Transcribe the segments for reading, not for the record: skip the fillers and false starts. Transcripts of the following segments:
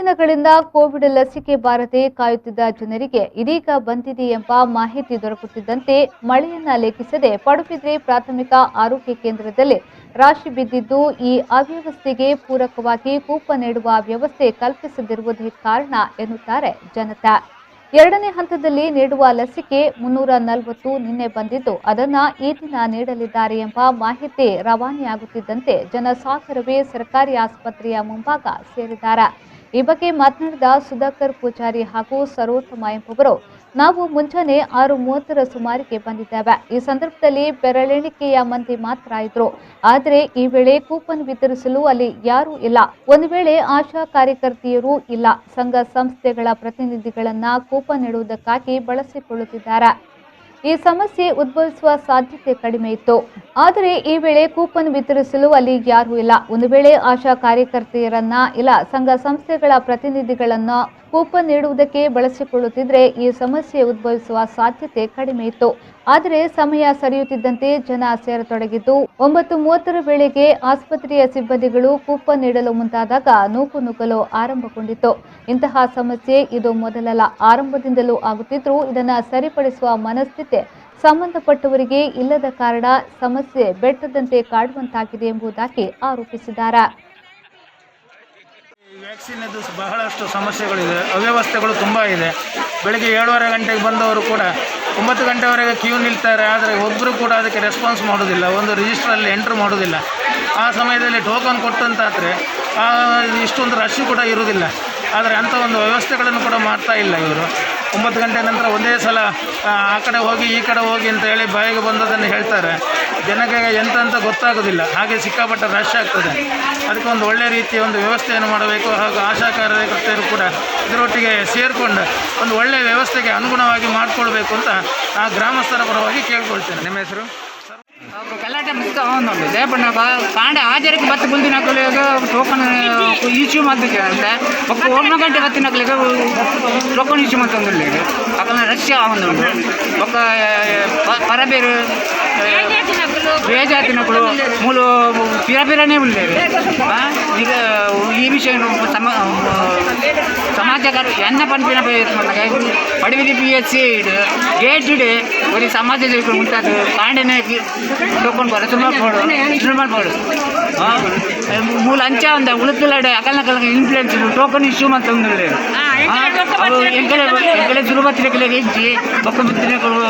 ದಿನಗಳಿಂದ ಕೋವಿಡ್ ಲಸಿಕೆ ಬಾರದೆ ಕಾಯುತ್ತಿದ್ದ ಜನರಿಗೆ ಇದೀಗ ಬಂದಿದೆ ಎಂಬ ಮಾಹಿತಿ ದೊರಕುತ್ತಿದ್ದಂತೆ ಮಳೆಯನ್ನ ಲೆಕ್ಕಿಸದೆ ಪಡುಬಿದ್ರೆ ಪ್ರಾಥಮಿಕ ಆರೋಗ್ಯ ಕೇಂದ್ರದಲ್ಲಿ ರಾಶಿ ಬಿದ್ದಿದ್ದು ಈ ಅವ್ಯವಸ್ಥೆಗೆ ಪೂರಕವಾಗಿ ಕೂಪನ್ ನೀಡುವ ವ್ಯವಸ್ಥೆ ಕಲ್ಪಿಸದಿರುವುದೇ ಕಾರಣ ಎನ್ನುತ್ತಾರೆ ಜನತಾ। ಎರಡನೇ ಹಂತದಲ್ಲಿ ನೀಡುವ ಲಸಿಕೆ 340 ನಿನ್ನೆ ಬಂದಿದ್ದು ಅದನ್ನ ಈ ದಿನ ನೀಡಲಿದ್ದಾರೆ ಎಂಬ ಮಾಹಿತಿ ರವಾನೆಯಾಗುತ್ತಿದ್ದಂತೆ ಜನಸಾಗರವೇ ಸರ್ಕಾರಿ ಆಸ್ಪತ್ರೆಯ ಮುಂಭಾಗ ಸೇರಿದ್ದಾರೆ। ಈ ಬಗ್ಗೆ ಮಾತನಾಡಿದ ಸುಧಾಕರ್ ಪೂಜಾರಿ ಹಾಗೂ ಸರೋತ್ತಮ ಎಂಬುವರು, ನಾವು ಮುಂಜಾನೆ 6:30 ಸುಮಾರಿಗೆ ಬಂದಿದ್ದೇವೆ। ಈ ಸಂದರ್ಭದಲ್ಲಿ ಬೆರಳೆಣಿಕೆಯ ಮಂದಿ ಮಾತ್ರ ಇದ್ರು, ಆದರೆ ಈ ವೇಳೆ ಕೂಪನ್ ವಿತರಿಸಲು ಅಲ್ಲಿ ಯಾರೂ ಇಲ್ಲ। ಒಂದು ವೇಳೆ ಆಶಾ ಕಾರ್ಯಕರ್ತೆಯರು ಇಲ್ಲ, ಸಂಘ ಸಂಸ್ಥೆಗಳ ಪ್ರತಿನಿಧಿಗಳನ್ನ ಕೂಪನ್ ನೀಡುವುದಕ್ಕಾಗಿ ಬಳಸಿಕೊಳ್ಳುತ್ತಿದ್ದಾರೆ। ಈ ಸಮಸ್ಯೆ ಉದ್ಭವಿಸುವ ಸಾಧ್ಯತೆ ಕಡಿಮೆ ಇತ್ತು, ಆದರೆ ಈ ವೇಳೆ ಕೂಪನ್ ವಿತರಿಸಲು ಅಲ್ಲಿ ಯಾರೂ ಇಲ್ಲ। ಒಂದು ವೇಳೆ ಆಶಾ ಕಾರ್ಯಕರ್ತೆಯರನ್ನ ಇಲ್ಲ, ಸಂಘ ಸಂಸ್ಥೆಗಳ ಪ್ರತಿನಿಧಿಗಳನ್ನ ಕೂಪನ್ ನೀಡುವುದಕ್ಕೆ ಬಳಸಿಕೊಳ್ಳುತ್ತಿದ್ರೆ ಈ ಸಮಸ್ಯೆ ಉದ್ಭವಿಸುವ ಸಾಧ್ಯತೆ ಕಡಿಮೆ ಇತ್ತು, ಆದರೆ ಸಮಯ ಸರಿಯುತ್ತಿದ್ದಂತೆ ಜನ ಸೇರತೊಡಗಿದ್ದು 9:30 ವೇಳೆಗೆ ಆಸ್ಪತ್ರೆಯ ಸಿಬ್ಬಂದಿಗಳು ಕೂಪನ್ ನೀಡಲು ಮುಂದಾದಾಗ ನೂಕುನುಗ್ಗಲು ಆರಂಭಗೊಂಡಿತ್ತು। ಇಂತಹ ಸಮಸ್ಯೆ ಇದು ಮೊದಲಲ್ಲ, ಆರಂಭದಿಂದಲೂ ಆಗುತ್ತಿದ್ರೂ ಇದನ್ನು ಸರಿಪಡಿಸುವ ಮನಸ್ಥಿತಿ ಸಂಬಂಧಪಟ್ಟವರಿಗೆ ಇಲ್ಲದ ಕಾರಣ ಸಮಸ್ಯೆ ಬೆಟ್ಟದಂತೆ ಕಾಡುವಂತಾಗಿದೆ ಎಂಬುದಾಗಿ ಆರೋಪಿಸಿದ್ದಾರೆ। ವ್ಯಾಕ್ಸಿನ್ ಬಹಳಷ್ಟು ಸಮಸ್ಯೆಗಳಿದೆ, ಅವ್ಯವಸ್ಥೆಗಳು ತುಂಬ ಇದೆ। ಬೆಳಗ್ಗೆ 7:30 ಗಂಟೆಗೆ ಬಂದವರು ಕೂಡ 9 ಗಂಟೆವರೆಗೆ ಕ್ಯೂ ನಿಲ್ತಾರೆ, ಆದರೆ ಒಬ್ಬರು ಕೂಡ ಅದಕ್ಕೆ ರೆಸ್ಪಾನ್ಸ್ ಮಾಡೋದಿಲ್ಲ, ಒಂದು ರಿಜಿಸ್ಟ್ರಲ್ಲಿ ಎಂಟ್ರ್ ಮಾಡೋದಿಲ್ಲ। ಆ ಸಮಯದಲ್ಲಿ ಟೋಕನ್ ಕೊಟ್ಟಂತಾದರೆ ಇಷ್ಟೊಂದು ರಶ್ ಕೂಡ ಇರುವುದಿಲ್ಲ, ಆದರೆ ಅಂಥ ಒಂದು ವ್ಯವಸ್ಥೆಗಳನ್ನು ಕೂಡ ಮಾಡ್ತಾ ಇಲ್ಲ ಇವರು। 9 ಗಂಟೆ ನಂತರ ಒಂದೇ ಸಲ ಆ ಕಡೆ ಹೋಗಿ ಈ ಕಡೆ ಹೋಗಿ ಅಂತ ಹೇಳಿ ಬಾಯಿಗೆ ಬಂದದನ್ನು ಹೇಳ್ತಾರೆ, ಜನಕ್ಕೆ ಎಂತ ಗೊತ್ತಾಗೋದಿಲ್ಲ, ಹಾಗೆ ಸಿಕ್ಕಾಪಟ್ಟೆ ರಶ್ ಆಗ್ತದೆ। ಅದಕ್ಕೆ ಒಂದು ಒಳ್ಳೆಯ ರೀತಿಯ ಒಂದು ವ್ಯವಸ್ಥೆಯನ್ನು ಮಾಡಬೇಕು, ಹಾಗೂ ಆಶಾ ಕಾರ್ಯಕರ್ತೆಯರು ಕೂಡ ಇದರೊಟ್ಟಿಗೆ ಸೇರಿಕೊಂಡು ಒಂದು ಒಳ್ಳೆಯ ವ್ಯವಸ್ಥೆಗೆ ಅನುಗುಣವಾಗಿ ಮಾಡಿಕೊಳ್ಬೇಕು ಅಂತ ಆ ಗ್ರಾಮಸ್ಥರ ಪರವಾಗಿ ಕೇಳ್ಕೊಳ್ತೇನೆ। ನಿಮ್ಮ ಹೆಸರು? ಕಲ್ಲಾಟ ಮುಕ್ತ ನೋಡಿದೆ ಪಣ್ಣ ಕಾಂಡೆ ಆಚಾರಕ್ಕೆ ಬತ್ತು ಬುಲ್ದಿನಕ್ಕಲಿಗೆ ಟೋಕನ್ ಇಶ್ಯೂ ಮಾಡ್ಬೇಕು ಅಂತ ಒಕ್ಕ 1 ಗಂಟೆ ಬತ್ತಿನಕ್ಕಲಿಗೆ ಟೋಕನ್ ಇಶ್ಯೂ ಮಾಡ್ತಂದಿಲ್ಲ ಅక్కడ ರಶ್ ಆಗುಂಡು ಒಕ್ಕ ಪರಬೇರು ಬೇಜಾತಿನಗಳು ಮೂಲು ಪಿರಪಿರನೇ ಉಳ್ಳೇರು ಈಗ ಈ ವಿಷಯ ಸಮಾಜಕಾರ ಎನ್ನ ಪಂಪಿನ ಪಡಿವಿಲಿ PHC ಗೇಟ್ ಇಡೆ ಒಂದು ಸಮಾಜ ಉಂಟದು ಕಾಂಡೆನೇ ಟೋಕನ್ ಬರ ಸುಮಾರು ಮೂಲ ಅಂಚ ಒಂದು ಉಳುತ್ತುಲಾಡೆ ಅಕಲ್ನ ಇನ್ಫ್ಲೂಯೆನ್ಸ್ ಟೋಕನ್ ಇಶ್ಯೂ ಅಂತ ಒಂದು ಅವು ಎಂಕಡೆ ಸುಲಭ ಹೆಜ್ಜಿ ಒಕ್ಕ ಮುತ್ತಿನಗಳು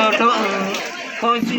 ಕೋವಿಡ್